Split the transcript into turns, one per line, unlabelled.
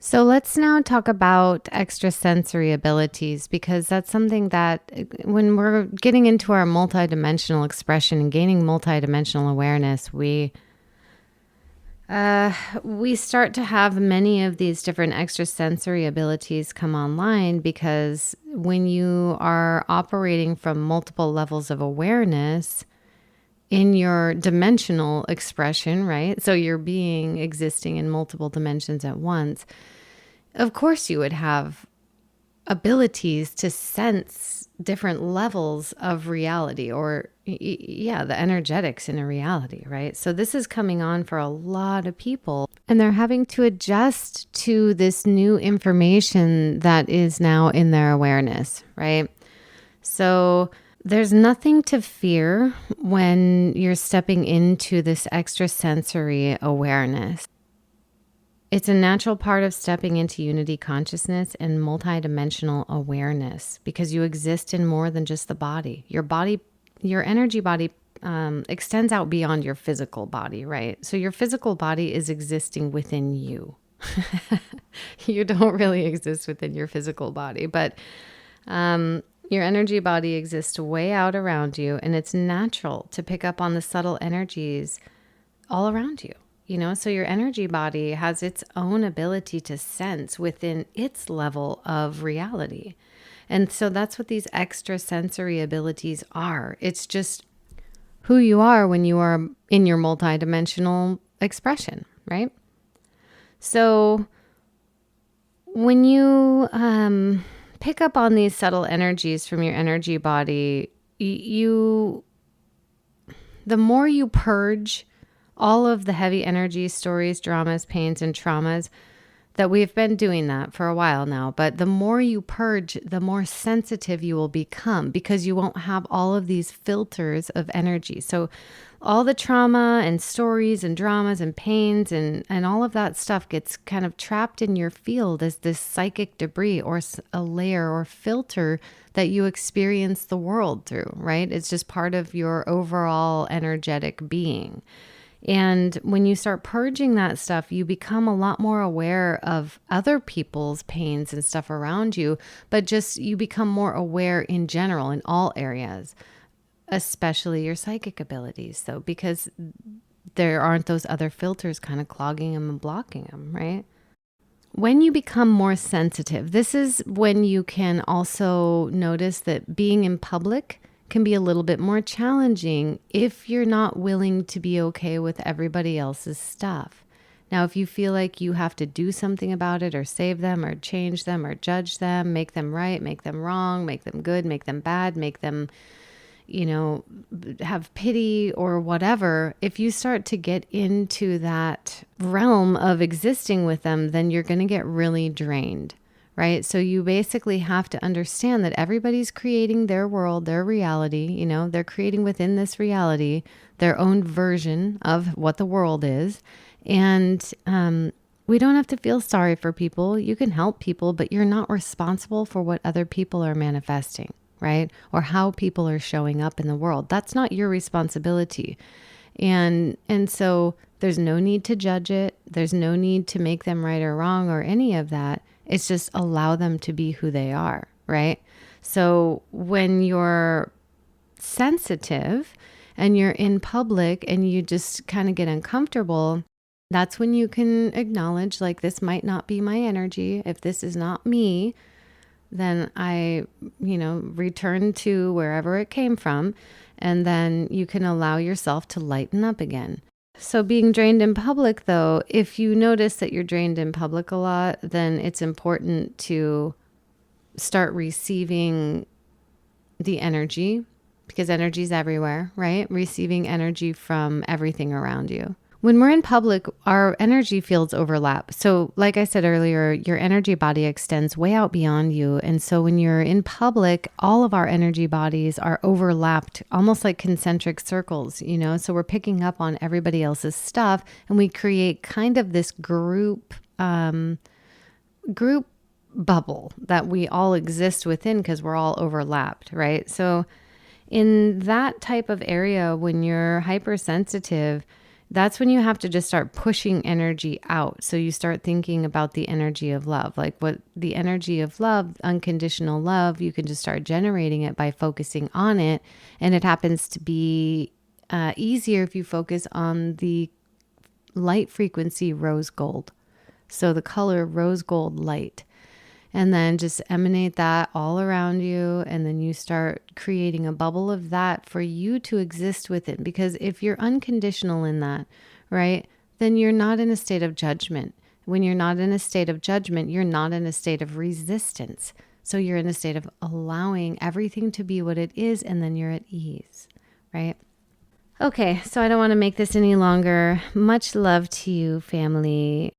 So let's now talk about extrasensory abilities, because that's something that when we're getting into our multidimensional expression and gaining multidimensional awareness, we start to have many of these different extrasensory abilities come online, because when you are operating from multiple levels of awareness in your dimensional expression, right? So you're being existing in multiple dimensions at once. Of course, you would have abilities to sense different levels of reality, or the energetics in a reality, right? So this is coming on for a lot of people, and they're having to adjust to this new information that is now in their awareness, right? So there's nothing to fear when you're stepping into this extrasensory awareness. It's a natural part of stepping into unity consciousness and multidimensional awareness, because you exist in more than just the body. Your energy body extends out beyond your physical body, right? So your physical body is existing within you. You don't really exist within your physical body, but your energy body exists way out around you, and it's natural to pick up on the subtle energies all around you. So your energy body has its own ability to sense within its level of reality. And so that's what these extrasensory abilities are. It's just who you are when you are in your multidimensional expression, right? So when you pick up on these subtle energies from your energy body, the more you purge all of the heavy energy, stories, dramas, pains, and traumas, that we've been doing that for a while now. But the more you purge, the more sensitive you will become, because you won't have all of these filters of energy. So all the trauma and stories and dramas and pains and all of that stuff gets kind of trapped in your field as this psychic debris, or a layer or filter that you experience the world through, right? It's just part of your overall energetic being. And when you start purging that stuff, you become a lot more aware of other people's pains and stuff around you, but just you become more aware in general in all areas, especially your psychic abilities. So because there aren't those other filters kind of clogging them and blocking them, right? When you become more sensitive, this is when you can also notice that being in public can be a little bit more challenging if you're not willing to be okay with everybody else's stuff. Now, if you feel like you have to do something about it, or save them, or change them, or judge them, make them right, make them wrong, make them good, make them bad, make them, have pity or whatever, if you start to get into that realm of existing with them, then you're going to get really drained. Right? So you basically have to understand that everybody's creating their world, their reality. They're creating within this reality their own version of what the world is. And we don't have to feel sorry for people. You can help people, but you're not responsible for what other people are manifesting, right? Or how people are showing up in the world. That's not your responsibility. And so there's no need to judge it. There's no need to make them right or wrong or any of that. It's just allow them to be who they are, right? So when you're sensitive and you're in public and you just kind of get uncomfortable, that's when you can acknowledge, like, this might not be my energy. If this is not me, then I, return to wherever it came from. And then you can allow yourself to lighten up again. So being drained in public, though, if you notice that you're drained in public a lot, then it's important to start receiving the energy, because energy is everywhere, right? Receiving energy from everything around you. When we're in public, our energy fields overlap. So like I said earlier, your energy body extends way out beyond you. And so when you're in public, all of our energy bodies are overlapped, almost like concentric circles, So we're picking up on everybody else's stuff, and we create kind of this group bubble that we all exist within, because we're all overlapped, right? So in that type of area, when you're hypersensitive, That's when you have to just start pushing energy out. So you start thinking about the energy of love, like what the energy of love, unconditional love, you can just start generating it by focusing on it. And it happens to be easier if you focus on the light frequency rose gold. So the color rose gold light. And then just emanate that all around you. And then you start creating a bubble of that for you to exist within. Because if you're unconditional in that, right, then you're not in a state of judgment. When you're not in a state of judgment, you're not in a state of resistance. So you're in a state of allowing everything to be what it is. And then you're at ease, right? Okay, so I don't want to make this any longer. Much love to you, family.